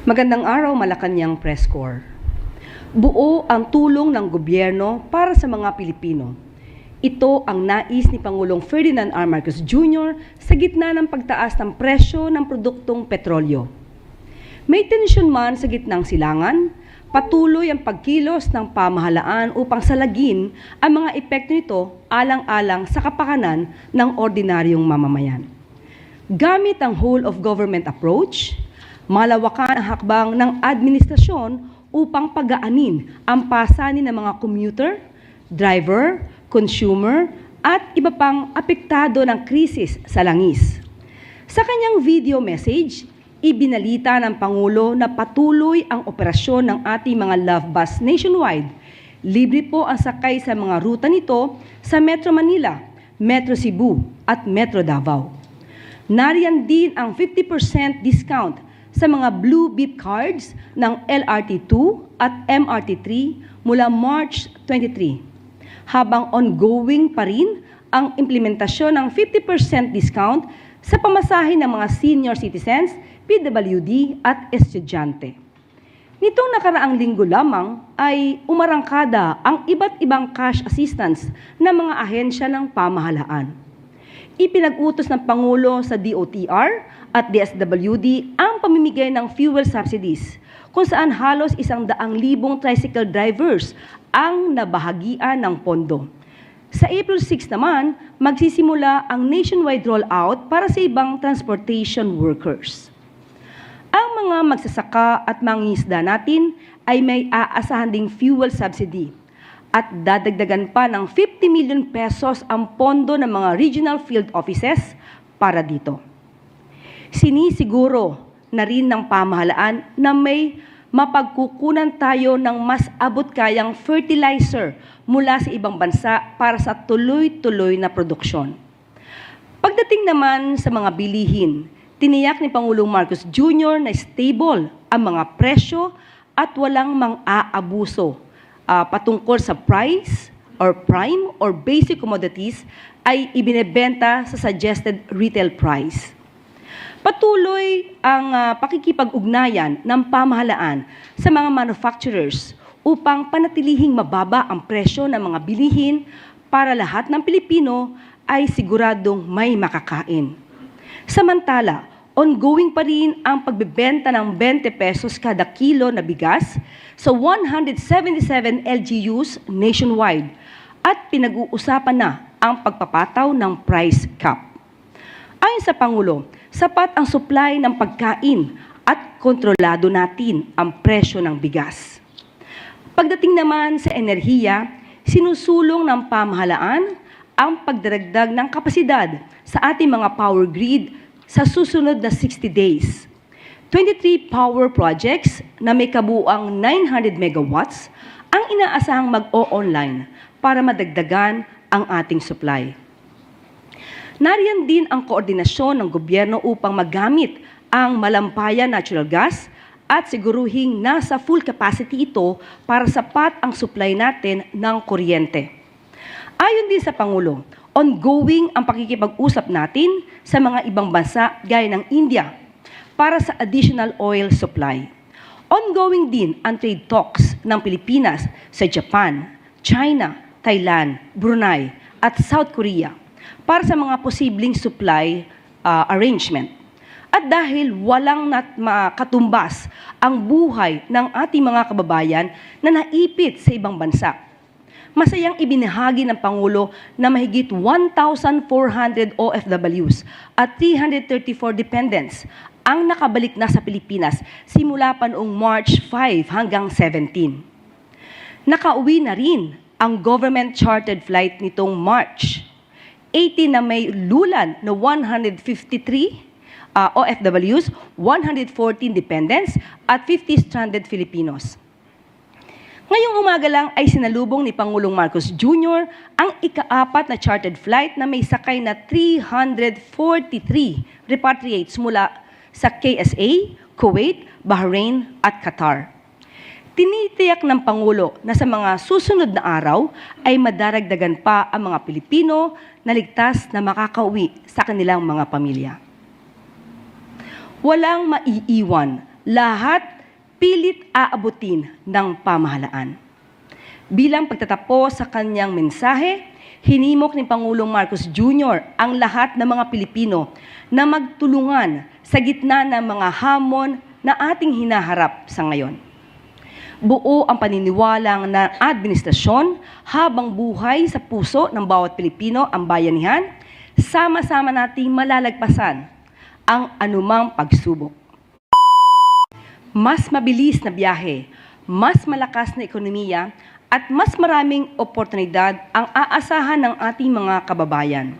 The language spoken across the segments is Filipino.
Magandang araw, Malacanang Press Corps. Buo ang tulong ng gobyerno para sa mga Pilipino. Ito ang nais ni Pangulong Ferdinand R. Marcos Jr. sa gitna ng pagtaas ng presyo ng produktong petrolyo. May tensyon man sa gitnang silangan, patuloy ang pagkilos ng pamahalaan upang salagin ang mga epekto nito alang-alang sa kapakanan ng ordinaryong mamamayan. Gamit ang whole-of-government approach, malawakan ang hakbang ng administrasyon upang pagaanin ang pasanin ng mga commuter, driver, consumer, at iba pang apektado ng krisis sa langis. Sa kanyang video message, ibinalita ng Pangulo na patuloy ang operasyon ng ating mga love bus nationwide. Libre po ang sakay sa mga ruta nito sa Metro Manila, Metro Cebu, at Metro Davao. Nariyan din ang 50% discount sa mga Blue Beep cards ng LRT2 at MRT3 mula March 23, habang ongoing pa rin ang implementasyon ng 50% discount sa pamasahe ng mga senior citizens, PWD at estudyante. Nitong nakaraang linggo lamang ay umarangkada ang iba't ibang cash assistance ng mga ahensya ng pamahalaan. Ipinag-utos ng Pangulo sa DOTR at DSWD ang pamimigay ng fuel subsidies, kung saan halos 100,000 tricycle drivers ang nabahagian ng pondo. Sa April 6 naman, magsisimula ang nationwide rollout para sa ibang transportation workers. Ang mga magsasaka at mangingisda natin ay may aasahan ding fuel subsidy at dadagdagan pa ng 50 million pesos ang pondo ng mga regional field offices para dito. Sinisiguro na rin ng pamahalaan na may mapagkukunan tayo ng mas abot-kayang fertilizer mula sa ibang bansa para sa tuloy-tuloy na produksyon. Pagdating naman sa mga bilihin, tiniyak ni Pangulong Marcos Jr. na stable ang mga presyo at walang mang-aabuso patungkol sa price or prime or basic commodities ay ibinebenta sa suggested retail price. Patuloy ang pakikipag-ugnayan ng pamahalaan sa mga manufacturers upang panatilihing mababa ang presyo ng mga bilihin para lahat ng Pilipino ay siguradong may makakain. Samantala, ongoing pa rin ang pagbebenta ng 20 pesos kada kilo na bigas sa 177 LGUs nationwide at pinag-uusapan na ang pagpapataw ng price cap. Ayon sa Pangulo, sapat ang supply ng pagkain at kontrolado natin ang presyo ng bigas. Pagdating naman sa enerhiya, sinusulong ng pamahalaan ang pagdaragdag ng kapasidad sa ating mga power grid sa susunod na 60 days. 23 power projects na may kabuuang 900 megawatts ang inaasahang mag-o-online para madagdagan ang ating supply. Nariyan din ang koordinasyon ng gobyerno upang magamit ang malampayan natural gas at siguruhing nasa full capacity ito para sapat ang supply natin ng kuryente. Ayon din sa Pangulo, ongoing ang pakikipag-usap natin sa mga ibang bansa gaya ng India para sa additional oil supply. Ongoing din ang trade talks ng Pilipinas sa Japan, China, Thailand, Brunei at South Korea para sa mga posibleng supply arrangement. At dahil walang makatumbas ang buhay ng ating mga kababayan na naipit sa ibang bansa, masayang ibinahagi ng Pangulo na mahigit 1,400 OFWs at 334 dependents ang nakabalik na sa Pilipinas simula pa noong March 5 hanggang 17. Nakauwi na rin ang government chartered flight nitong March 18 na may lulan na 153 OFWs, 114 dependents at 50 stranded Filipinos. Ngayong umaga lang ay sinalubong ni Pangulong Marcos Jr. ang ika-4 na chartered flight na may sakay na 343 repatriates mula sa KSA, Kuwait, Bahrain at Qatar. Tinitiyak ng Pangulo na sa mga susunod na araw ay madaragdagan pa ang mga Pilipino na ligtas na makakauwi sa kanilang mga pamilya. Walang maiiwan, lahat pilit aabutin ng pamahalaan. Bilang pagtatapos sa kanyang mensahe, hinimok ni Pangulong Marcos Jr. ang lahat ng mga Pilipino na magtulungan sa gitna ng mga hamon na ating hinaharap sa ngayon. Buo ang paniniwalang na administrasyon habang buhay sa puso ng bawat Pilipino ang bayanihan, sama-sama nating malalagpasan ang anumang pagsubok. Mas mabilis na biyahe, mas malakas na ekonomiya, at mas maraming oportunidad ang aasahan ng ating mga kababayan,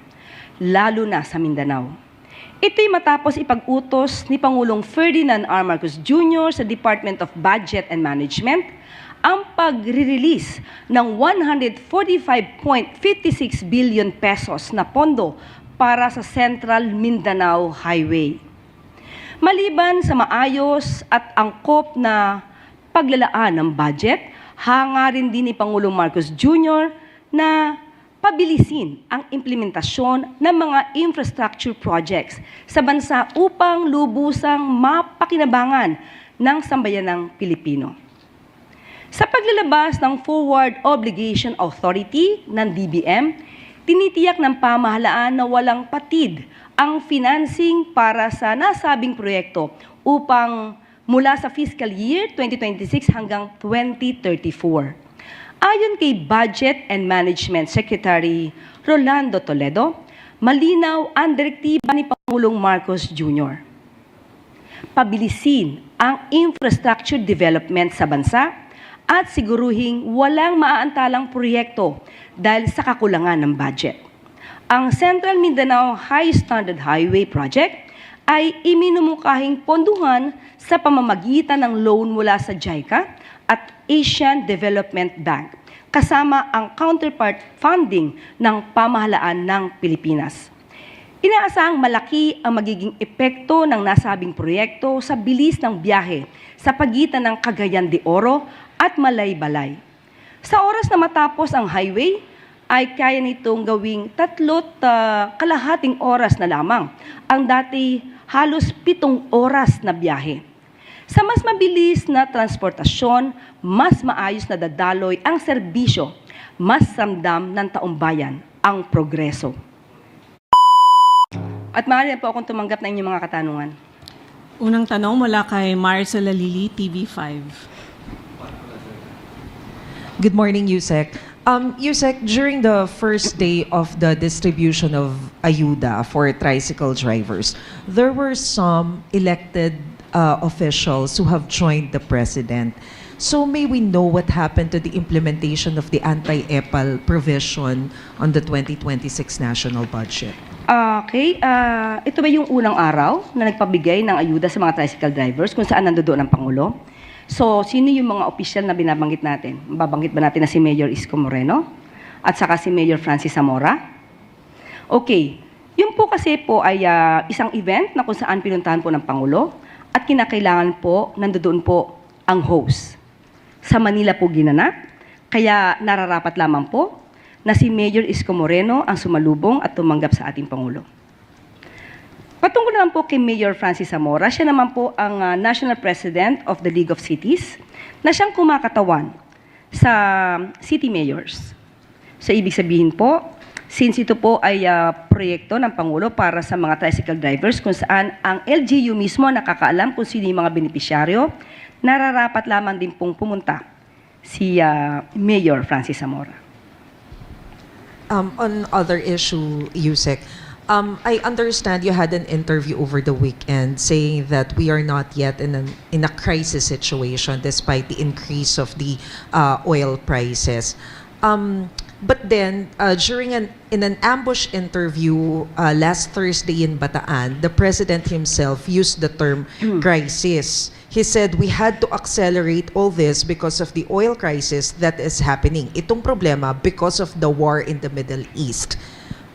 lalo na sa Mindanao. Ito'y matapos ipag-utos ni Pangulong Ferdinand R. Marcos Jr. sa Department of Budget and Management ang pag-release ng 145.56 billion pesos na pondo para sa Central Mindanao Highway. Maliban sa maayos at angkop na paglalaan ng budget, hangarin din ni Pangulong Marcos Jr. na pabilisin ang implementasyon ng mga infrastructure projects sa bansa upang lubusang mapakinabangan ng sambayanang Pilipino. Sa paglalabas ng Forward Obligation Authority ng DBM, tinitiyak ng pamahalaan na walang patid ang financing para sa nasabing proyekto upang mula sa fiscal year 2026 hanggang 2034. Ayon kay Budget and Management Secretary Rolando Toledo, malinaw ang direktiba ni Pangulong Marcos Jr. Pabilisin ang infrastructure development sa bansa at siguruhing walang maaantalang proyekto dahil sa kakulangan ng budget. Ang Central Mindanao High Standard Highway Project ay iminumukahing ponduhan sa pamamagitan ng loan mula sa JICA at Asian Development Bank, kasama ang counterpart funding ng pamahalaan ng Pilipinas. Inaasahang malaki ang magiging epekto ng nasabing proyekto sa bilis ng biyahe sa pagitan ng Cagayan de Oro at Malaybalay. Sa oras na matapos ang highway, ay kaya nitong gawing 3.5 oras na lamang ang dati halos 7 oras na biyahe. Sa mas mabilis na transportasyon, mas maayos na dadaloy ang serbisyo, mas ramdam ng taumbayan ang progreso. At maaari na po akong tumanggap na inyong mga katanungan. Unang tanong mula kay Marcela Lili, TV5. Good morning, Yusek. Yusek, during the first day of the distribution of ayuda for tricycle drivers, there were some elected officials who have joined the president. So may we know what happened to the implementation of the anti-EPAL provision on the 2026 national budget? Okay, ito ba yung unang araw na nagpabigay ng ayuda sa mga tricycle drivers kung saan nandoon ang Pangulo? So, sino yung mga opisyal na binabanggit natin? Babanggit ba natin na si Mayor Isko Moreno at saka si Mayor Francis Zamora? Okay, yun po kasi po ay isang event na kung saan pinuntahan po ng Pangulo at kinakailangan po nandoon po ang host. Sa Manila po ginanap, kaya nararapat lamang po na si Mayor Isko Moreno ang sumalubong at tumanggap sa ating Pangulo. Patungkol naman po kay Mayor Francis Zamora, siya naman po ang National President of the League of Cities na siyang kumakatawan sa city mayors. So ibig sabihin po, since ito po ay proyekto ng Pangulo para sa mga tricycle drivers kung saan ang LGU mismo nakakaalam kung sino yung mga benepisyaryo, nararapat lamang din pong pumunta si Mayor Francis Zamora. On other issue, Yusek, I understand you had an interview over the weekend saying that we are not yet in a crisis situation despite the increase of the oil prices. But then, in an ambush interview last Thursday in Bataan, the president himself used the term crisis. He said we had to accelerate all this because of the oil crisis that is happening. Itong problema because of the war in the Middle East.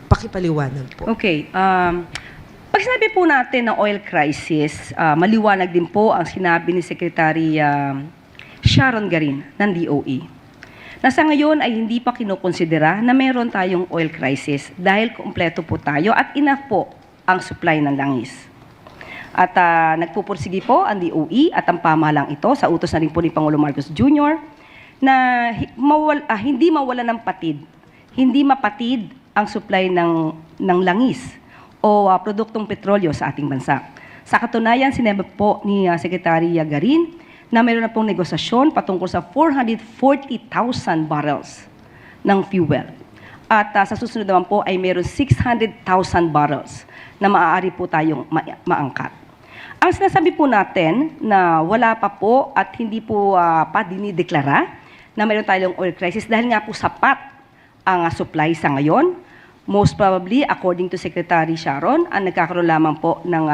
Pakipaliwanag po. Okay. Pag sinabi po natin ng oil crisis, maliwanag din po ang sinabi ni Secretary Sharon Garin ng DOE. Na sa ngayon ay hindi pa kinukonsidera na meron tayong oil crisis dahil kumpleto po tayo at enough po ang supply ng langis. At nagpupursige po ang DOE at ang pamahalang ito sa utos na rin po ni Pangulo Marcos Jr. na hindi mawala ng patid, hindi mapatid ang supply ng langis o produktong petrolyo sa ating bansa. Sa katunayan, sinabi po ni Secretary Garin na mayroon na pong negosasyon patungkol sa 440,000 barrels ng fuel. At sa susunod naman po ay mayroon 600,000 barrels na maaari po tayong maangkat. Ang sinasabi po natin na wala pa po at hindi po pa dinideklara na mayroon tayong oil crisis dahil nga po sapat ang supply sa ngayon. Most probably, according to Secretary Sharon, ang nagkakaroon lamang po ng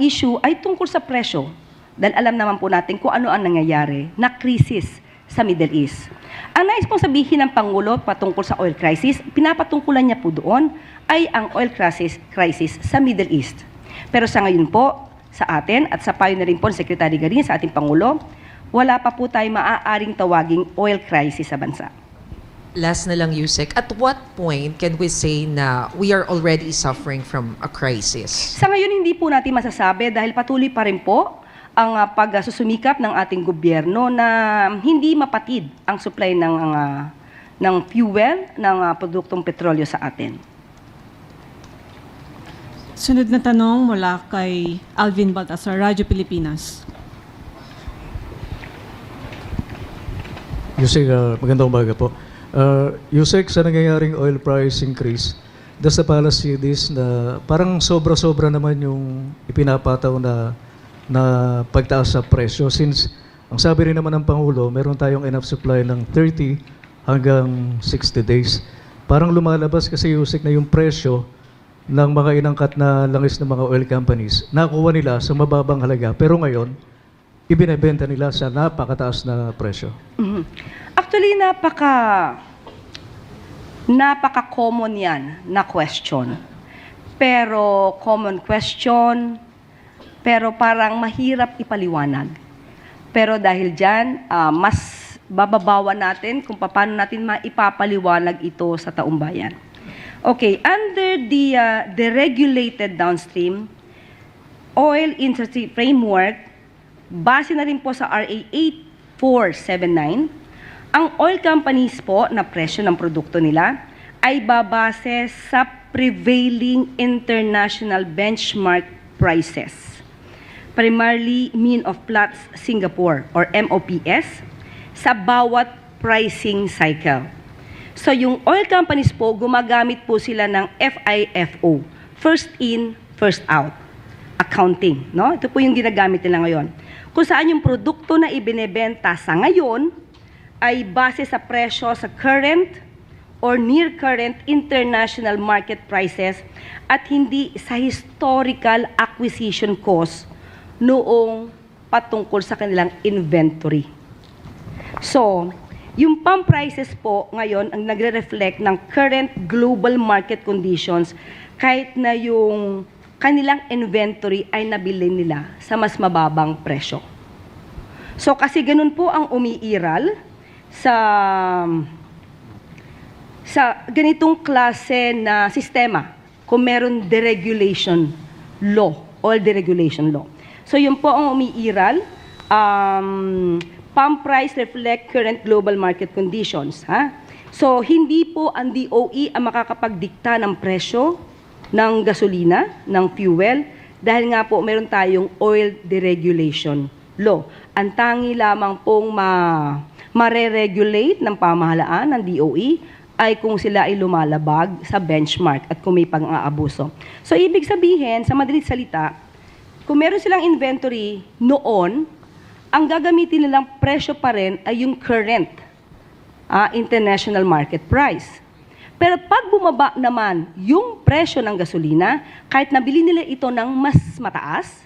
issue ay tungkol sa presyo. Dahil alam naman po natin kung ano ang nangyayari na krisis sa Middle East. Ang nais pong sabihin ng Pangulo patungkol sa oil crisis, pinapatungkulan niya po doon ay ang oil crisis sa Middle East. Pero sa ngayon po, sa atin at sa payo na rin po ng Secretary Garin sa ating Pangulo, wala pa po tayo maaaring tawaging oil crisis sa bansa. Last na lang, Yusek. At what point can we say na we are already suffering from a crisis? Sa ngayon, hindi po natin masasabi dahil patuloy pa rin po ang pagsusumikap ng ating gobyerno na hindi mapatid ang supply ng fuel, ng produktong petrolyo sa atin. Sunod na tanong mula kay Alvin Baltasar, Radyo Pilipinas. Yusek, magandang umaga po. Yusek, sa nangyayaring oil price increase, does the policy this na parang sobra-sobra naman yung ipinapataw na pagtaas sa presyo since ang sabi rin naman ng Pangulo, meron tayong enough supply ng 30 hanggang 60 days. Parang lumalabas kasi, Yusek, na yung presyo ng mga inangkat na langis ng mga oil companies, nakuha nila sa mababang halaga. Pero ngayon, ibinebenta nila sa napakataas na presyo. Mhm. Actually, napaka-common yan na question. Pero common question, pero parang mahirap ipaliwanag. Pero dahil dyan, mas bababawan natin kung paano natin maipapaliwanag ito sa taong bayan. Okay, under the deregulated downstream oil industry framework, base na rin po sa RA 8479, ang oil companies po na presyo ng produkto nila ay babase sa prevailing international benchmark prices, primarily Mean of Platts Singapore or MOPS, sa bawat pricing cycle. So yung oil companies po, gumagamit po sila ng FIFO, first in, first out accounting, no? Ito po yung ginagamit nila ngayon. Kung saan yung produkto na ibinebenta sa ngayon ay base sa presyo sa current or near current international market prices at hindi sa historical acquisition cost noong patungkol sa kanilang inventory. So, yung pump prices po ngayon ang nagre-reflect ng current global market conditions kahit na yung kanilang inventory ay nabili nila sa mas mababang presyo. So kasi ganun po ang umiiral sa ganitong klase na sistema kung meron deregulation law, oil deregulation law. So yun po ang umiiral. Pump price reflect current global market conditions. So, hindi po ang DOE ang makakapagdikta ng presyo ng gasolina, ng fuel, dahil nga po meron tayong oil deregulation law. Ang tangi lamang pong mare-regulate ng pamahalaan ng DOE ay kung sila ay lumalabag sa benchmark at kung may pang-aabuso. So, ibig sabihin, sa madaling salita, kung meron silang inventory noon, ang gagamitin nilang presyo pa rin ay yung current international market price. Pero pag bumaba naman yung presyo ng gasolina, kahit nabili nila ito ng mas mataas,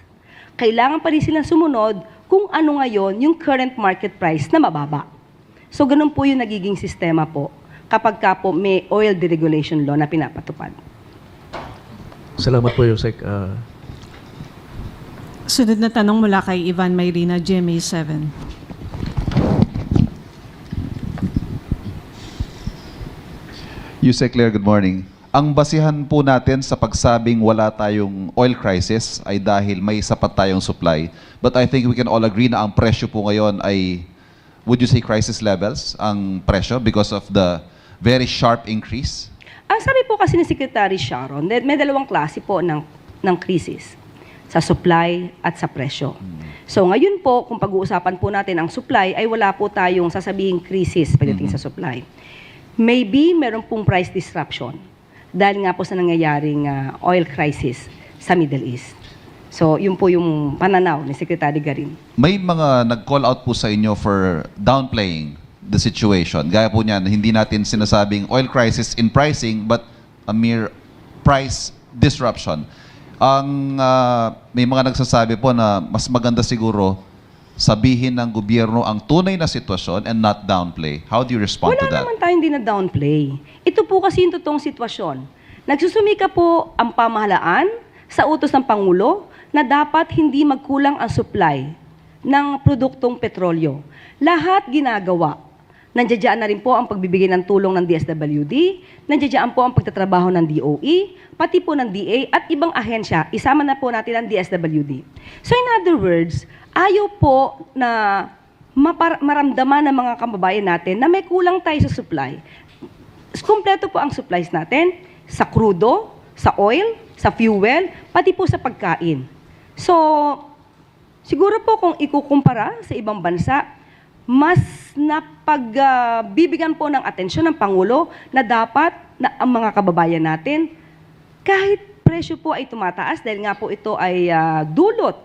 kailangan pa rin silang sumunod kung ano ngayon yung current market price na mababa. So ganun po yung nagiging sistema po kapag ka po may oil deregulation law na pinapatupad. Salamat po, Yusek. Sunod na tanong mula kay Ivan Mayrina, GMA7. Yusek Claire, good morning. ang basihan po natin sa pagsabing wala tayong oil crisis ay dahil may sapat tayong supply. But I think we can all agree na ang presyo po ngayon ay, would you say crisis levels, ang presyo because of the very sharp increase? Ang sabi po kasi ni Secretary Sharon, may dalawang klase po ng krisis. Sa supply at sa presyo. So ngayon po, kung pag-uusapan po natin ang supply, ay wala po tayong sasabihing krisis pagdating sa supply. Maybe meron pong price disruption dahil nga po sa nangyayaring oil crisis sa Middle East. So yun po yung pananaw ni Secretary Garin. May mga nag-call out po sa inyo for downplaying the situation. Gaya po niyan, hindi natin sinasabing oil crisis in pricing, but a mere price disruption. May mga nagsasabi po na mas maganda siguro sabihin ng gobyerno ang tunay na sitwasyon and not downplay. How do you respond to Wala that? naman tayong downplay. Ito po kasi yung totoong sitwasyon. Nagsusumika po ang pamahalaan sa utos ng Pangulo na dapat hindi magkulang ang supply ng produktong petrolyo. Lahat ginagawa. Nandiyan na rin po ang pagbibigay ng tulong ng DSWD, nandiyan po ang pagtatrabaho ng DOE, pati po ng DA at ibang ahensya, isama na po natin ang DSWD. So in other words, ayaw po na maramdaman ng mga kababayan natin na may kulang tayo sa supply. Kumpleto po ang supplies natin sa crudo, sa oil, sa fuel, pati po sa pagkain. So, siguro po kung ikukumpara sa ibang bansa, mas napagbibigyan po ng atensyon ng Pangulo na dapat na ang mga kababayan natin, kahit presyo po ay tumataas dahil nga po ito ay dulot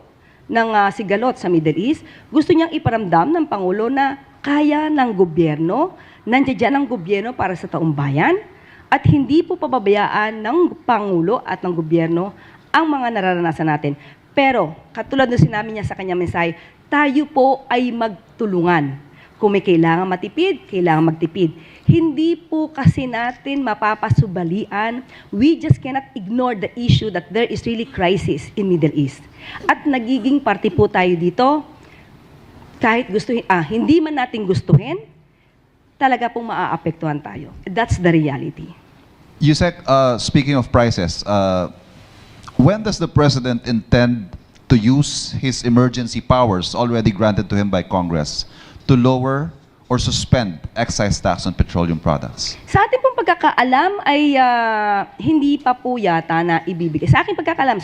ng sigalot sa Middle East, gusto niyang iparamdam ng Pangulo na kaya ng gobyerno, nandiyan ang gobyerno para sa taong bayan, at hindi po pababayaan ng Pangulo at ng gobyerno ang mga nararanasan natin. Pero, katulad ng sinabi niya sa kanyang mensahe, tayo po ay magtulungan. Kung may kailangan matipid, kailangan magtipid. Hindi po kasi natin mapapasubalian. We just cannot ignore the issue that there is really crisis in Middle East. At nagiging parte po tayo dito, kahit hindi man natin gustuhin, talaga pong maaapektuhan tayo. That's the reality. Yusek, speaking of prices, when does the President intend to use his emergency powers already granted to him by Congress to lower or suspend excise tax on petroleum products? Sa ating pong pagkakaalam ay hindi pa po yata na ibibigay. Sa aking pagkakaalam,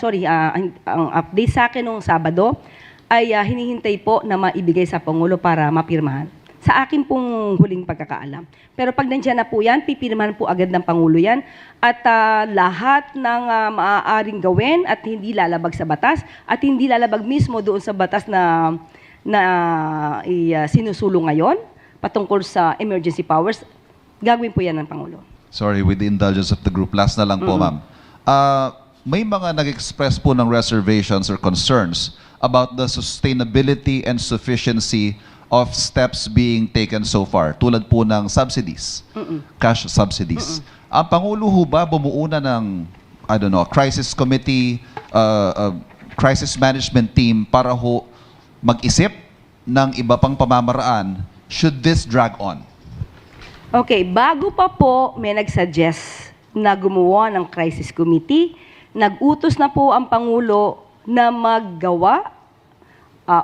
ang update sa akin nung Sabado ay hinihintay po na maibigay sa Pangulo para mapirmahan. Sa akin pong huling pagkakaalam. Pero pag nandiyan na po yan, pipirmahan po agad ng Pangulo yan. At lahat ng maaaring gawin at hindi lalabag sa batas at hindi lalabag mismo doon sa batas na sinusulong ngayon patungkol sa emergency powers, gagawin po yan ng Pangulo. Sorry, with the indulgence of the group, last na lang po, ma'am. May mga nag-express po ng reservations or concerns about the sustainability and sufficiency of steps being taken so far, tulad po ng subsidies, cash subsidies. Ang Pangulo ho ba bumuuna ng, crisis committee, crisis management team para ho mag-isip ng iba pang pamamaraan should this drag on? Okay, bago pa po may nag-suggest na gumawa ng crisis committee, nag-utos na po ang Pangulo na maggawa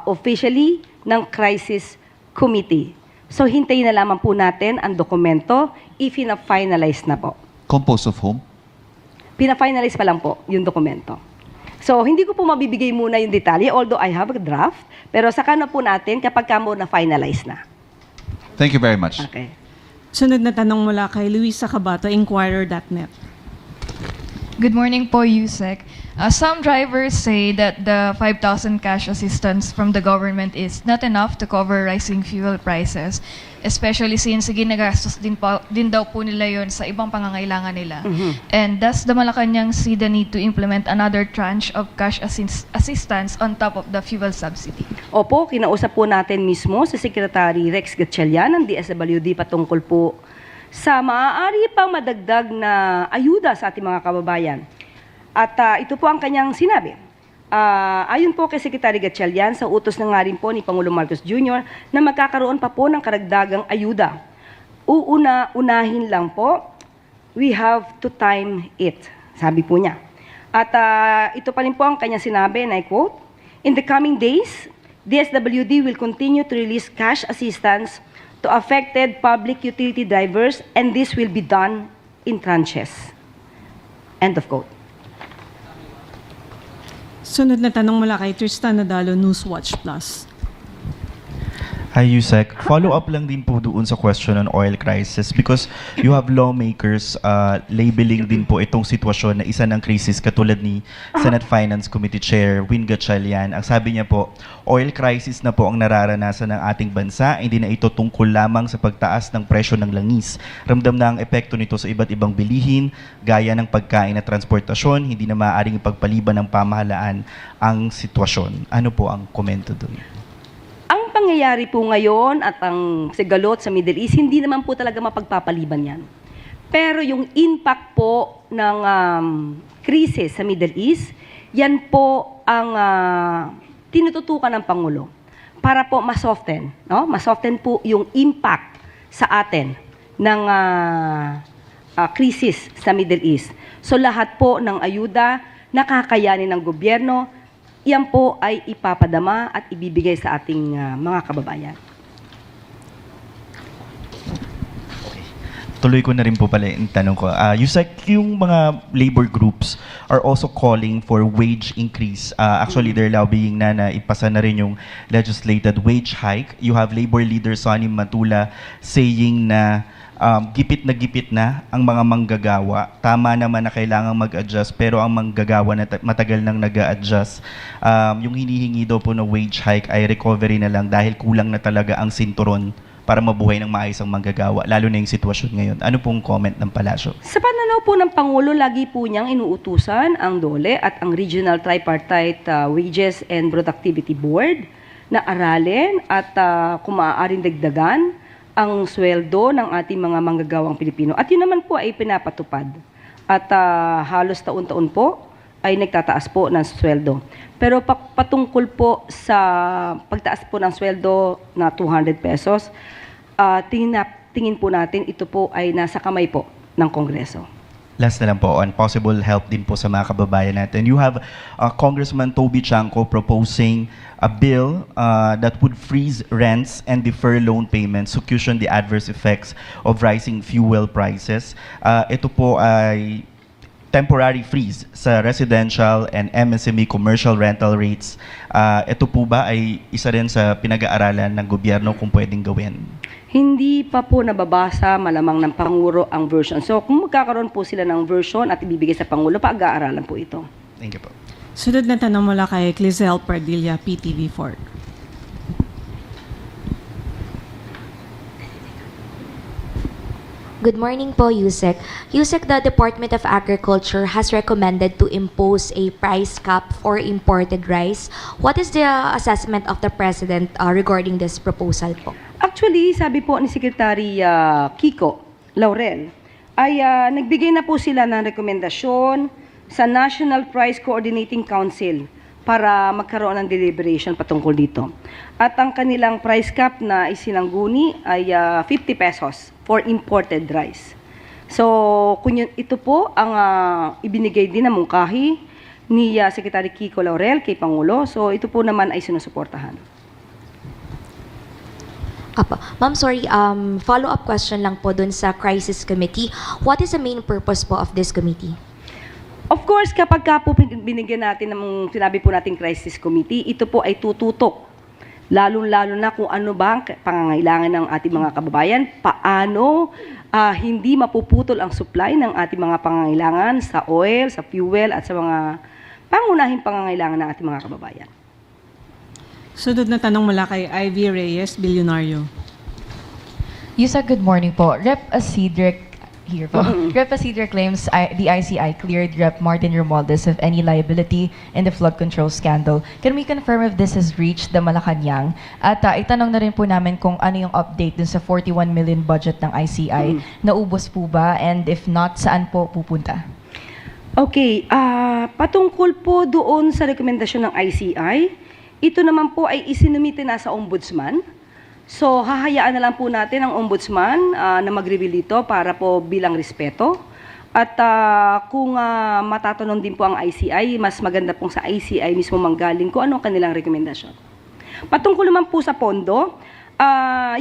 officially ng crisis committee. So hintayin na lamang po natin ang dokumento if ina-finalize na po. Composed of whom? Pina-finalize pa lang po yung dokumento. So hindi ko po mabibigay muna yung detalye, although I have a draft, pero saka na po natin kapag kamo na-finalize na. Thank you very much. Okay. Sunod na tanong mula kay Luisa Cabato, Inquirer.net. Good morning po, Yusek. Some drivers say that the 5,000 cash assistance from the government is not enough to cover rising fuel prices, especially since ginagastos din daw po nila yon sa ibang pangangailangan nila. And does the Malacanang see the need to implement another tranche of cash assistance on top of the fuel subsidy? Opo, kinausap po natin mismo si Secretary Rex Gatchalian ng DSWD patungkol po sa maaari pang madagdag na ayuda sa ating mga kababayan. At ito po ang kanyang sinabi. Ayon po kay Secretary Gatchalian, sa utos na nga rin po ni Pangulong Marcos Jr. na magkakaroon pa po ng karagdagang ayuda. Unahin lang po we have to time it, sabi po niya. At ito pa rin po ang kanya sinabi, and I quote, "In the coming days, DSWD will continue to release cash assistance to affected public utility drivers, and this will be done in tranches." End of quote. Sunod na tanong mula kay Tristan Nadalo, Newswatch Plus. Hi, Yusek. Follow up lang din po doon sa question on oil crisis because you have lawmakers labeling din po itong sitwasyon na isa ng crisis katulad ni Senate Finance Committee Chair Win Gatchalian. Ang sabi niya po, oil crisis na po ang nararanasan ng ating bansa, hindi na ito tungkol lamang sa pagtaas ng presyo ng langis. Ramdam na ang epekto nito sa iba't ibang bilihin, gaya ng pagkain at transportasyon, hindi na maaaring ipagpaliban ng pamahalaan ang sitwasyon. Ano po ang komento doon? Ang pangyayari po ngayon at ang sigalot sa Middle East, hindi naman po talaga mapagpapaliban yan. Pero yung impact po ng krisis sa Middle East, yan po ang tinututukan ng Pangulo para po masoften, no? Masoften po yung impact sa atin ng krisis sa Middle East. So lahat po ng ayuda na kakayanin ng gobyerno, yan po ay ipapadama at ibibigay sa ating mga kababayan. Tuloy ko na rin po pala yung tanong ko. Yusek, yung mga labor groups are also calling for wage increase. Actually, they're lobbying na ipasa na rin yung legislated wage hike. You have labor leader Sonny Matula saying na gipit na ang mga manggagawa. Tama naman na kailangan mag-adjust, pero ang manggagawa na matagal nang nag-a-adjust. Yung hinihingi daw po na wage hike ay recovery na lang dahil kulang na talaga ang sinturon para mabuhay ng maayos ang manggagawa, lalo na yung sitwasyon ngayon. Ano pong comment ng palasyo? Sa pananaw po ng Pangulo, lagi po niyang inuutusan ang DOLE at ang Regional Tripartite Wages and Productivity Board na aralin at kung maaaring dagdagan ang sweldo ng ating mga manggagawang Pilipino. At yun naman po ay pinapatupad. At halos taon-taon po ay nagtataas po ng sweldo. Pero patungkol po sa pagtaas po ng sweldo na 200 pesos, tingin po natin ito po ay nasa kamay po ng Kongreso. Last na lang po on possible help din po sa mga kababayan natin. You have Congressman Toby Chanco proposing a bill that would freeze rents and defer loan payments to cushion the adverse effects of rising fuel prices. Ito po ay temporary freeze sa residential and MSME commercial rental rates. Ito po ba ay isa rin sa pinag-aaralan ng gobyerno kung pwedeng gawin? Hindi pa po nababasa malamang ng Pangulo ang version. So kung magkakaroon po sila ng version at ibibigay sa Pangulo, pag-aaralan po ito. Thank you po. Sunod na tanong mula kay Clizel Pardilla, PTV4. Good morning po, Yusek. Yusek, the Department of Agriculture has recommended to impose a price cap for imported rice. What is the assessment of the President regarding this proposal po? Actually, sabi po ni Secretary Kiko Laurel, ay nagbigay na po sila ng rekomendasyon sa National Price Coordinating Council para magkaroon ng deliberation patungkol dito. At ang kanilang price cap na isinangguni ay 50 pesos for imported rice. So, ito po ang ibinigay din na mungkahi ni Secretary Kiko Laurel kay Pangulo. So, ito po naman ay sinusuportahan. Ma'am, sorry, follow-up question lang po dun sa Crisis Committee. What is the main purpose po of this committee? Of course, kapag po binigyan natin ng sinabi po natin Crisis Committee, ito po ay tututok. Lalo-lalo na kung ano ba ang pangangailangan ng ating mga kababayan, paano hindi mapuputol ang supply ng ating mga pangangailangan sa oil, sa fuel, at sa mga pangunahing pangangailangan ng ating mga kababayan. Sunod na tanong mula kay Ivy Reyes, Bilyonaryo. Yusek, good morning po. Rep. Asidrek here po. Rep. Asidrek claims the ICI cleared Rep. Martin Romualdez of any liability in the flood control scandal. Can we confirm if this has reached the Malacanang? At itanong na rin po namin kung ano yung update dun sa 41 million budget ng ICI. Naubos po ba? And if not, saan po pupunta? Okay, patungkol po doon sa rekomendasyon ng ICI, ito naman po ay isinumite na sa Ombudsman. So, hahayaan na lang po natin ang Ombudsman na mag-review dito para po bilang respeto. At kung matatanong din po ang ICI, mas maganda pong sa ICI mismo manggaling kung ano ang kanilang rekomendasyon. Patungkol naman po sa pondo,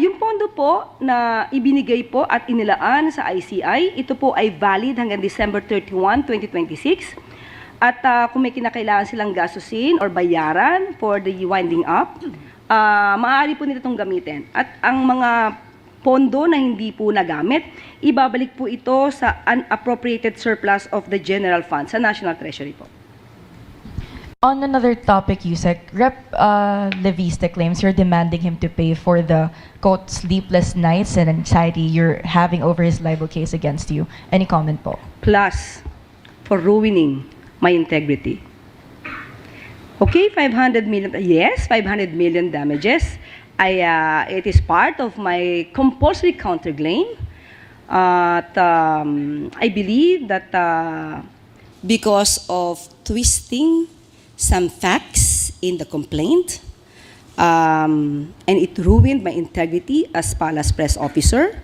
yung pondo po na ibinigay po at inilaan sa ICI, ito po ay valid hanggang December 31, 2026. At kung may kinakailangan silang gastusin or bayaran for the winding up, maaari po nila itong gamitin. At ang mga pondo na hindi po nagamit, ibabalik po ito sa unappropriated surplus of the general fund sa National Treasury po. On another topic, Yusek, Rep. Leviste claims you're demanding him to pay for the, quote, sleepless nights and anxiety you're having over his libel case against you. Any comment po? Plus, for ruining my integrity. Okay, 500 million, yes, 500 million damages. It is part of my compulsory counterclaim. I believe that because of twisting some facts in the complaint, and it ruined my integrity as Palace Press Officer,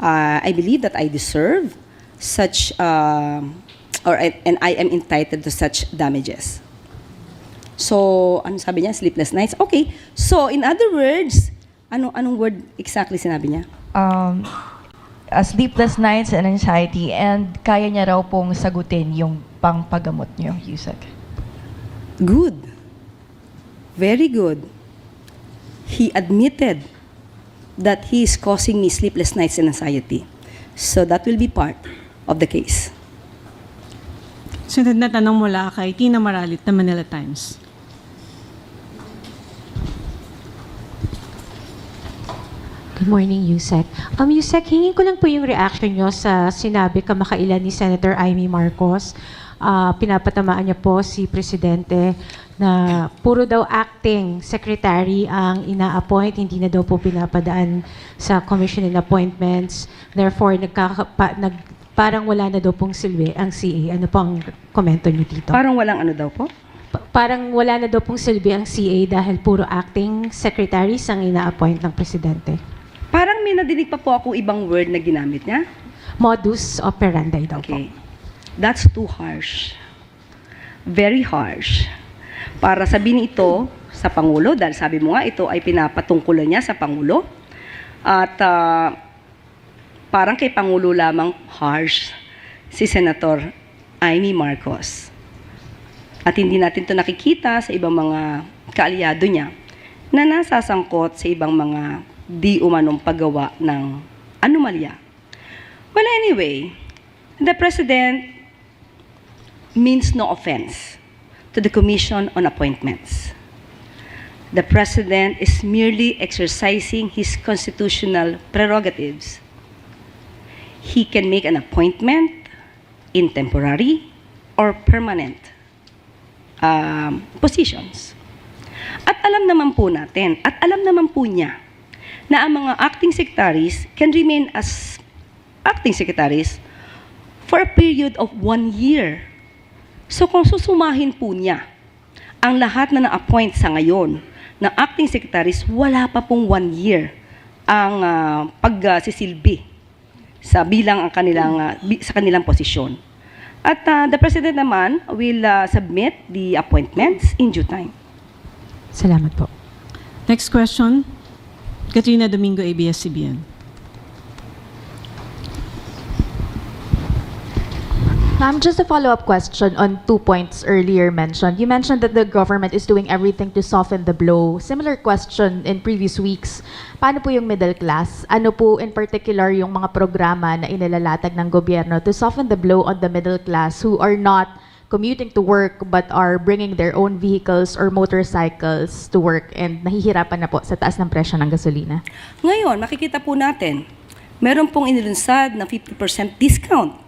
I believe that I deserve such, and I am entitled to such damages. So, ano sabi niya? Sleepless nights? Okay. So, in other words, anong word exactly sinabi niya? Sleepless nights and anxiety, and kaya niya raw pong sagutin yung pangpagamot niyo, Yusek. Good. Very good. He admitted that he is causing me sleepless nights and anxiety. So, that will be part of the case. Sunod na tanong mula kay Tina Maralit ng Manila Times. Good morning, Yusek. Yusek, hingin ko lang po yung reaction nyo sa sinabi kamakailan ni Senator Amy Marcos. Pinapatamaan niya po si Presidente na puro daw acting secretary ang ina-appoint, hindi na daw po pinapadaan sa commission and appointments. Therefore, parang wala na daw pong silbi ang CA. Ano po ang komento niyo dito? Parang walang ano daw po? Parang wala na daw pong silbi ang CA dahil puro acting secretaries ang ina-appoint ng Presidente. Parang may nadinig pa po ako ibang word na ginamit niya. Modus operandi daw po. Okay. That's too harsh. Very harsh. Para sabihin ito sa Pangulo, dahil sabi mo nga ito ay pinapatungkulan niya sa Pangulo. At parang kay Pangulo lamang harsh si Senator Amy Marcos. At hindi natin ito nakikita sa ibang mga kaalyado niya na nasasangkot sa ibang mga di umanong paggawa ng anomalya. Well, anyway, the President means no offense to the Commission on Appointments. The President is merely exercising his constitutional prerogatives. He can make an appointment in temporary or permanent positions. At alam naman po natin, at alam naman po niya, na ang mga acting secretaries can remain as acting secretaries for a period of 1 year. So kung susumahin po niya ang lahat na na-appoint sa ngayon ng acting secretaries, wala pa pong 1 year ang pagsisilbi sa bilang ang kanilang sa kanilang posisyon. At the President naman will submit the appointments in due time. Salamat po. Next question, Katrina Domingo, ABS-CBN. Ma'am, just a follow-up question on 2 points earlier mentioned. You mentioned that the government is doing everything to soften the blow. Similar question in previous weeks. Paano po yung middle class? Ano po in particular yung mga programa na inilalatag ng gobyerno to soften the blow on the middle class who are not commuting to work but are bringing their own vehicles or motorcycles to work and nahihirapan na po sa taas ng presyo ng gasolina? Ngayon, makikita po natin, meron pong inilunsad na 50% discount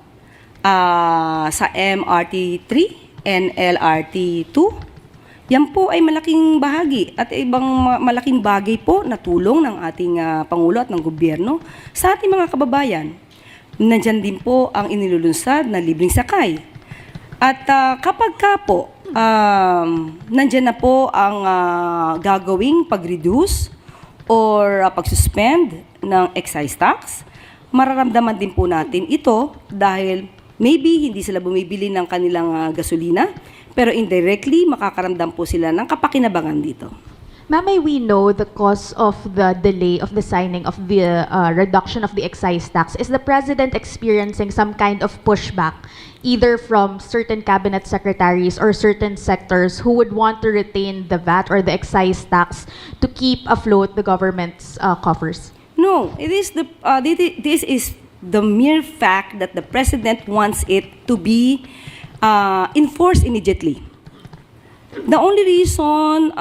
sa MRT 3 and LRT 2. Yan po ay malaking bahagi at ibang malaking bagay po na tulong ng ating Pangulo at ng gobyerno sa ating mga kababayan. Nandyan din po ang inilulunsad na libreng sakay. At kapag ka po, nandyan na po ang gagawing pag-reduce or pag-suspend ng excise tax, mararamdaman din po natin ito dahil Maybe hindi sila bumibili ng kanilang gasolina, pero indirectly makakaramdam po sila ng kapakinabangan dito. Ma'am, may we know the cause of the delay of the signing of the reduction of the excise tax? Is the President experiencing some kind of pushback, either from certain cabinet secretaries or certain sectors who would want to retain the VAT or the excise tax to keep afloat the government's coffers? No, it is this is the mere fact that the President wants it to be enforced immediately. The only reason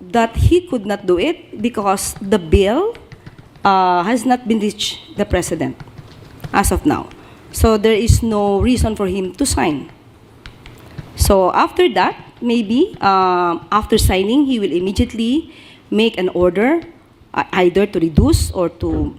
that he could not do it because the bill has not been reached the President as of now. So there is no reason for him to sign. So after that, maybe after signing, he will immediately make an order either to reduce or to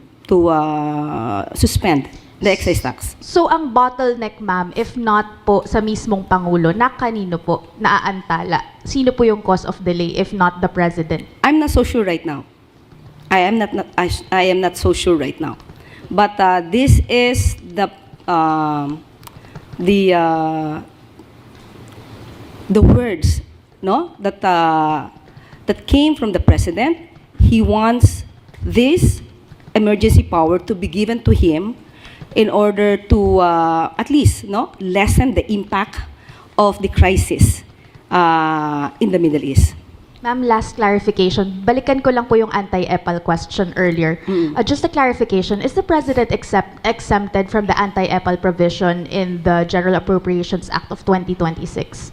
suspend the excise tax. So ang bottleneck, ma'am, if not po sa mismong Pangulo, na kanino po naaantala? Sino po yung cause of delay if not the President? I'm not so sure right now. I am not so sure right now. But this is the words, no, that came from the President. He wants this emergency power to be given to him in order to at least lessen the impact of the crisis in the Middle East. Ma'am, last clarification. Balikan ko lang po yung anti-EPAL question earlier. Just a clarification, is the President exempted from the anti-EPAL provision in the General Appropriations Act of 2026?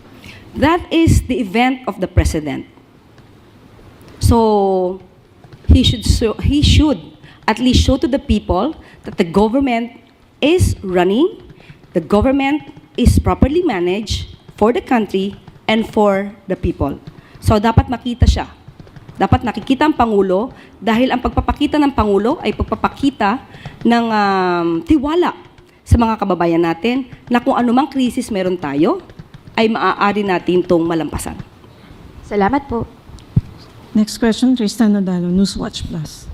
That is the event of the President. So he should at least show to the people that the government is running, the government is properly managed for the country and for the people. So dapat makita siya. Dapat nakikita ang Pangulo dahil ang pagpapakita ng Pangulo ay pagpapakita ng tiwala sa mga kababayan natin na kung anumang krisis meron tayo ay maaari natin itong malampasan. Salamat po. Next question, Tristan Nadalo, Newswatch Plus.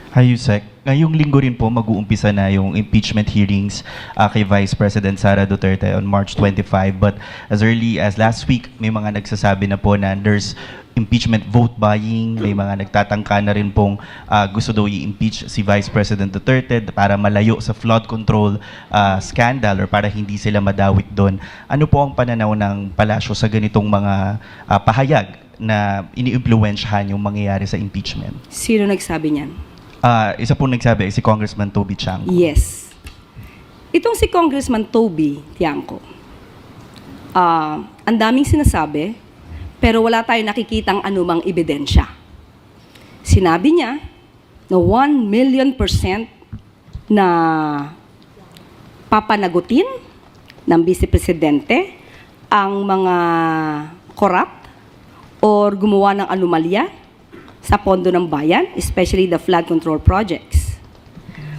Hi, Yusek. Ngayong linggo rin po mag-uumpisa na yung impeachment hearings kay Vice President Sara Duterte on March 25. But as early as last week, may mga nagsasabi na po na there's impeachment vote buying. May mga nagtatangka na rin pong gusto daw i-impeach si Vice President Duterte para malayo sa flood control scandal or para hindi sila madawit doon. Ano po ang pananaw ng palasyo sa ganitong mga pahayag na ini-impluwensyahan yung mangyayari sa impeachment? Sino nagsabi niyan? Isa po nagsabi, si Congressman Toby Chanco. Yes. Itong si Congressman Toby Tiangco, ang daming sinasabi, pero wala tayong nakikitang anumang ebidensya. Sinabi niya na 1,000,000% na papanagutin ng Vice Presidente ang mga corrupt or gumawa ng anomalya sa pondo ng bayan, especially the flood control projects.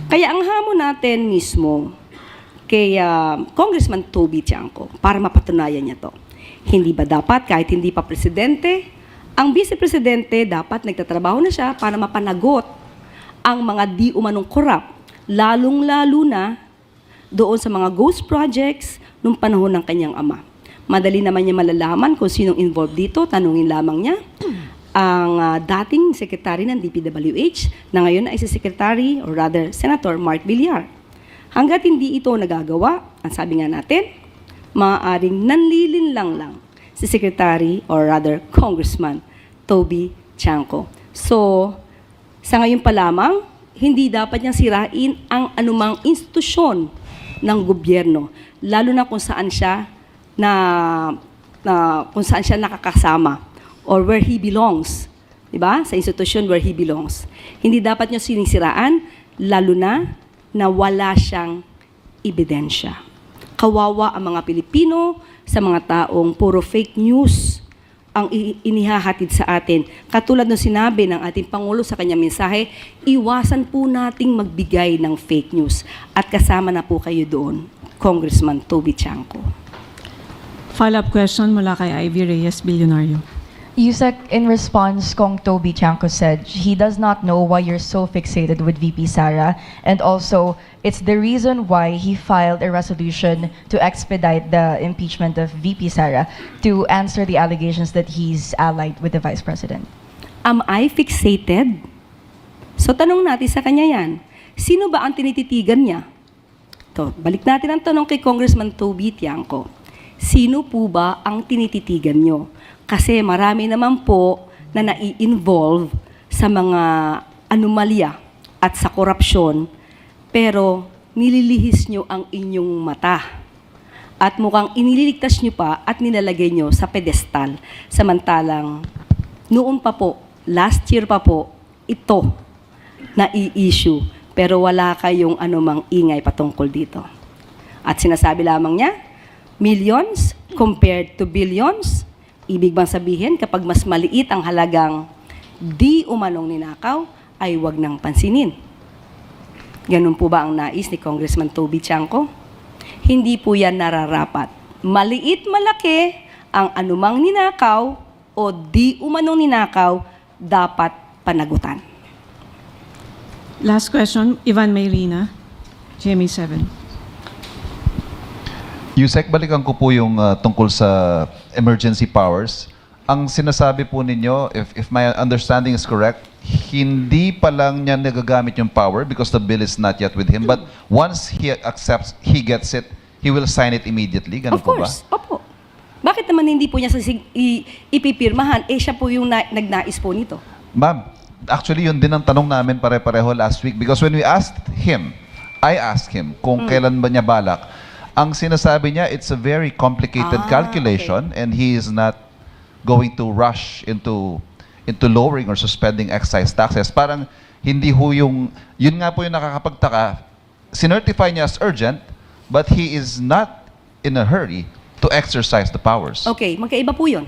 Kaya ang hamon natin mismo kay Congressman Toby Tiangco para mapatunayan niya to. Hindi ba dapat kahit hindi pa presidente, ang Vice Presidente dapat nagtatrabaho na siya para mapanagot ang mga di umanong corrupt, lalong-lalo na doon sa mga ghost projects nung panahon ng kanyang ama. Madali naman niya malalaman kung sinong involved dito, tanungin lamang niya ang dating secretary ng DPWH na ngayon ay si Secretary or rather Senator Mark Villar. Hanggat hindi ito nagagawa, ang sabi nga natin, maaaring nanlilinlang lang si Secretary or rather Congressman Toby Chanco. So, sa ngayon pa lamang, hindi dapat niyang sirain ang anumang institusyon ng gobyerno, lalo na kung saan siya nakakasama or where he belongs, di ba? Sa institusyon where he belongs. Hindi dapat niyo sinisiraan, lalo na wala siyang ebidensya. Kawawa ang mga Pilipino sa mga taong puro fake news ang inihahatid sa atin. Katulad ng sinabi ng ating Pangulo sa kanyang mensahe, iwasan po nating magbigay ng fake news. At kasama na po kayo doon, Congressman Toby Chanco. Follow-up question mula kay Ivy Reyes, Bilyonaryo. Yusek, in response, Kong Toby Chanko said he does not know why you're so fixated with VP Sara, and also it's the reason why he filed a resolution to expedite the impeachment of VP Sara to answer the allegations that he's allied with the Vice President. Am I fixated? So tanong natin sa kanya yan. Sino ba ang tinititigan niya? To, balik natin ang tanong kay Congressman Toby Tiangco. Sino po ba ang tinititigan niyo? Kasi marami naman po na nai-involve sa mga anomalya at sa korupsyon, pero nililihis nyo ang inyong mata. At mukhang inililigtas nyo pa at nilalagay nyo sa pedestal. Samantalang noon pa po, last year pa po, ito na i-issue. Pero wala kayong anumang ingay patungkol dito. At sinasabi lamang niya, millions compared to billions. Ibig bang sabihin, kapag mas maliit ang halagang di umanong ninakaw, ay wag nang pansinin. Ganun po ba ang nais ni Congressman Toby Chanco? Hindi po yan nararapat. Maliit malaki ang anumang ninakaw o di umanong ninakaw, dapat panagutan. Last question, Ivan Mayrina, GMA7. Yusek, balikan ko po yung tungkol sa emergency powers. Ang sinasabi po ninyo, if my understanding is correct, hindi pa lang niya nagagamit yung power because the bill is not yet with him. But once he accepts, he gets it, he will sign it immediately. Ganun Of course, opo. Bakit naman hindi po niya ipipirmahan? Eh, siya po yung nagnais po nito. Ma'am, actually yun din ang tanong namin pare-pareho last week because when we asked him, I asked him kung kailan ba niya balak. Ang sinasabi niya, it's a very complicated calculation and he is not going to rush into lowering or suspending excise taxes. Parang hindi ho yun nga po yung nakakapagtaka, sinertify niya as urgent, but he is not in a hurry to exercise the powers. Okay, magkaiba po yun.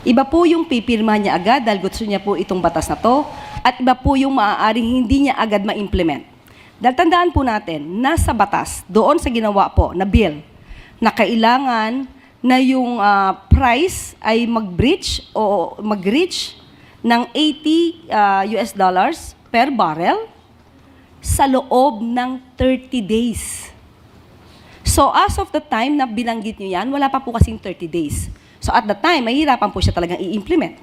Iba po yung pipirma niya agad dahil gusto niya po itong batas na to, at iba po yung maaaring hindi niya agad ma-implement. Dahil tandaan po natin, nasa batas, doon sa ginawa po na bill, na kailangan na yung price ay mag-breach o mag-reach ng $80 per barrel sa loob ng 30 days. So as of the time na binanggit nyo yan, wala pa po kasing 30 days. So at the time, mahirapan po siya talagang i-implement.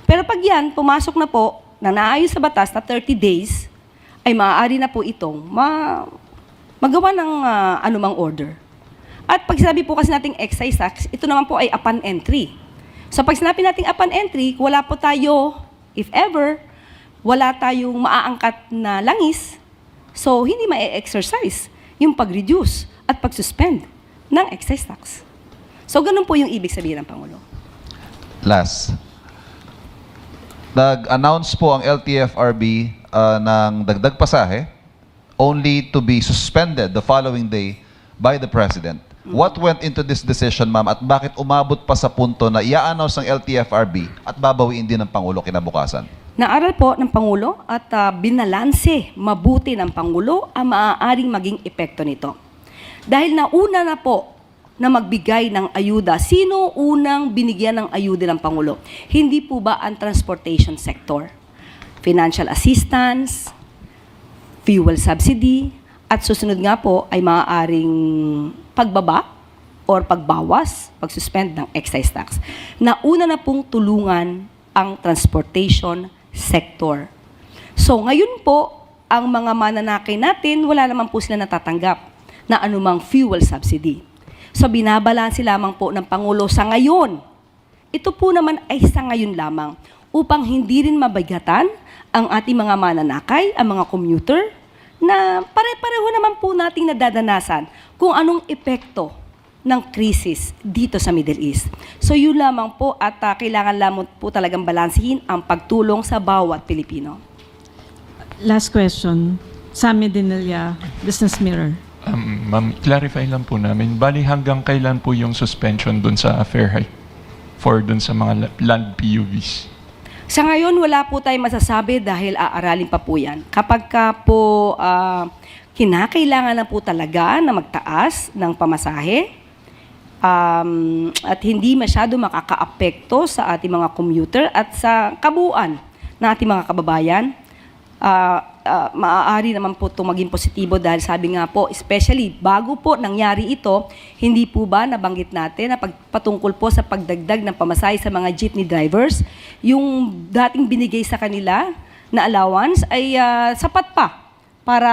Pero pag yan, pumasok na po, na naayos sa batas na 30 days, ay maaari na po itong magawa ng anumang order. At pag sinabi po kasi nating excise tax, ito naman po ay upon entry. So pag sinabi nating upon entry, wala po tayo, if ever, wala tayong maaangkat na langis, so hindi ma-exercise yung pag-reduce at pag-suspend ng excise tax. So ganun po yung ibig sabihin ng Pangulo. Last. Nag-announce po ang LTFRB ng dagdag pasahe only to be suspended the following day by the President. What went into this decision, ma'am, at bakit umabot pa sa punto na i-announce ng LTFRB at babawiin din ng Pangulo kinabukasan? Naaral po ng Pangulo at binalanse mabuti ng Pangulo ang maaaring maging epekto nito. Dahil nauna na po na magbigay ng ayuda. Sino unang binigyan ng ayuda ng Pangulo? Hindi po ba ang transportation sector? Financial assistance, fuel subsidy, at susunod nga po ay maaaring pagbaba or pagbawas, pagsuspend ng excise tax. Nauna na pong tulungan ang transportation sector. So ngayon po, ang mga mananakay natin, wala naman po sila natatanggap na anumang fuel subsidy. So binabalanse lamang po ng Pangulo sa ngayon. Ito po naman ay sa ngayon lamang upang hindi rin mabigatan ang ating mga mananakay, ang mga commuter, na pare-pareho naman po nating nadadanasan kung anong epekto ng krisis dito sa Middle East. So yun lamang po at kailangan lamang po talagang balansihin ang pagtulong sa bawat Pilipino. Last question, Sammy Dinilla, Business Mirror. Ma'am, clarify lang po namin, bali hanggang kailan po yung suspension dun sa fair hike for dun sa mga land PUVs? Sa ngayon, wala po tayong masasabi dahil aaralin pa po yan. Kapag ka po kinakailangan na po talaga na magtaas ng pamasahe, at hindi masyado makakaapekto sa ating mga commuter at sa kabuuan ng ating mga kababayan. Maaari naman po ito maging positibo dahil sabi nga po, especially bago po nangyari ito, hindi po ba nabanggit natin na patungkol po sa pagdagdag ng pamasahe sa mga jeepney drivers, yung dating binigay sa kanila na allowance ay sapat pa para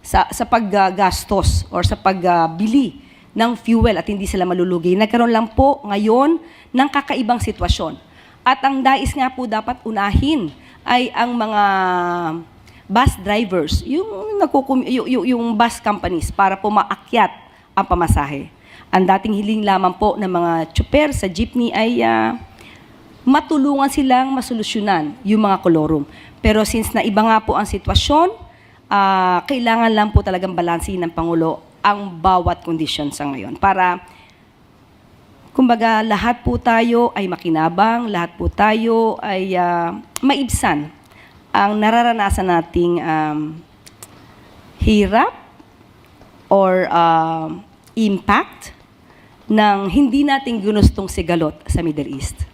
sa paggastos or sa pagbili ng fuel at hindi sila malulugi. Nagkaroon lang po ngayon ng kakaibang sitwasyon. At ang dais nga po dapat unahin ay ang mga bus drivers, yung bus companies para po maakyat ang pamasahe. Ang dating hiling lamang po ng mga tsuper sa jeepney ay matulungan silang masolusyonan yung mga kolorum. Pero since na iba nga po ang sitwasyon, kailangan lang po talagang balansin ng Pangulo ang bawat kondisyon sa ngayon para kumbaga, lahat po tayo ay makinabang, lahat po tayo ay maibsan ang nararanasan nating hirap or impact ng hindi natin ginustong sigalot sa Middle East.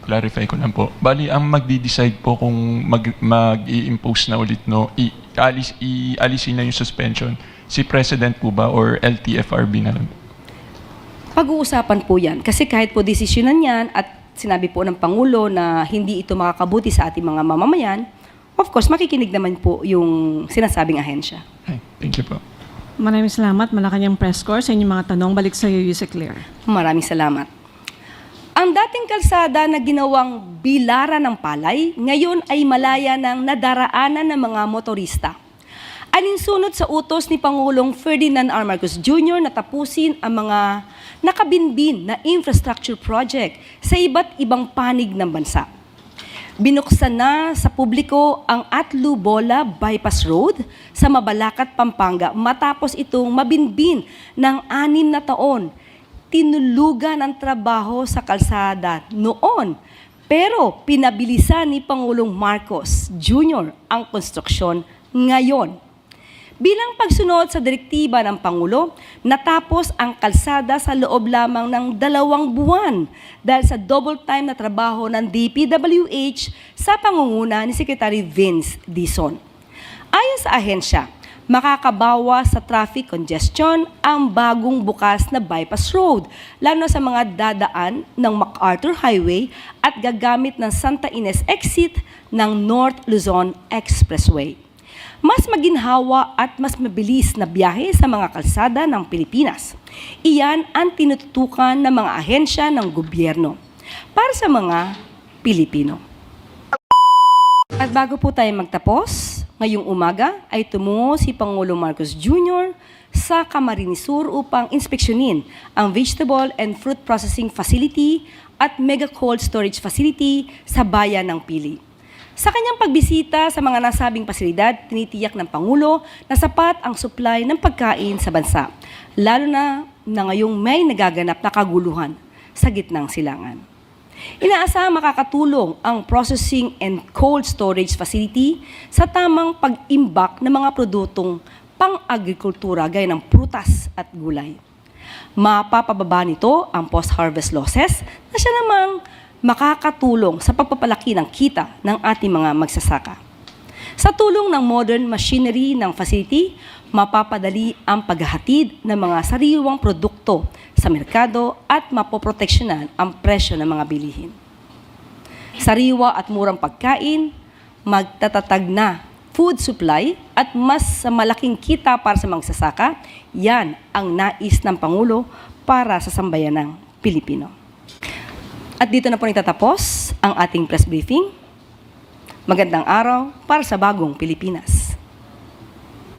Clarify ko lang po. Bali, ang magdi-decide po kung mag-i-impose na ulit, no, ialisin na yung suspension, si President po ba or LTFRB na lang? Pag-uusapan po yan. Kasi kahit po desisyonan yan at sinabi po ng Pangulo na hindi ito makakabuti sa ating mga mamamayan, of course, makikinig naman po yung sinasabing ahensya. Ay, thank you po. Maraming salamat. Malacanang press corps sa inyong mga tanong. Balik sa iyo, Yusek Claire. Maraming salamat. Ang dating kalsada na ginawang bilaran ng palay, ngayon ay malaya ng nadaraanan ng mga motorista. Alinsunod sa utos ni Pangulong Ferdinand R. Marcos Jr. na tapusin ang mga nakabinbin na infrastructure project sa iba't ibang panig ng bansa. Binuksan na sa publiko ang Atlu-Bola Bypass Road sa Mabalacat, Pampanga matapos itong mabinbin ng 6 na taon. Tinulugan ang trabaho sa kalsada noon, pero pinabilisan ni Pangulong Marcos Jr. ang konstruksyon ngayon. Bilang pagsunod sa direktiba ng Pangulo, natapos ang kalsada sa loob lamang ng 2 buwan dahil sa double time na trabaho ng DPWH sa pangunguna ni Secretary Vince Dizon. Ayon sa ahensya, makakabawas sa traffic congestion ang bagong bukas na bypass road, lalo sa mga dadaan ng MacArthur Highway at gagamit ng Santa Ines exit ng North Luzon Expressway. Mas maginhawa at mas mabilis na biyahe sa mga kalsada ng Pilipinas. Iyan ang tinututukan ng mga ahensya ng gobyerno para sa mga Pilipino. At bago po tayo magtapos, ngayong umaga ay tumungo si Pangulong Marcos Jr. sa Camarines Sur upang inspeksyonin ang Vegetable and Fruit Processing Facility at Mega Cold Storage Facility sa bayan ng Pili. Sa kanyang pagbisita sa mga nasabing pasilidad, tinitiyak ng Pangulo na sapat ang supply ng pagkain sa bansa, lalo na ngayong may nagaganap na kaguluhan sa gitnang silangan. Inaasahang makakatulong ang Processing and Cold Storage Facility sa tamang pag-imbak ng mga produktong pang-agrikultura gaya ng prutas at gulay. Mapapababa nito ang post-harvest losses na siya namang makakatulong sa pagpapalaki ng kita ng ating mga magsasaka. Sa tulong ng modern machinery ng facility, mapapadali ang paghahatid ng mga sariwang produkto sa merkado at mapoproteksyonan ang presyo ng mga bilihin. Sariwa at murang pagkain, magtatatag na food supply at mas malaking kita para sa magsasaka, yan ang nais ng Pangulo para sa sambayanang Pilipino. At dito na po nagtatapos ang ating press briefing. Magandang araw para sa bagong Pilipinas.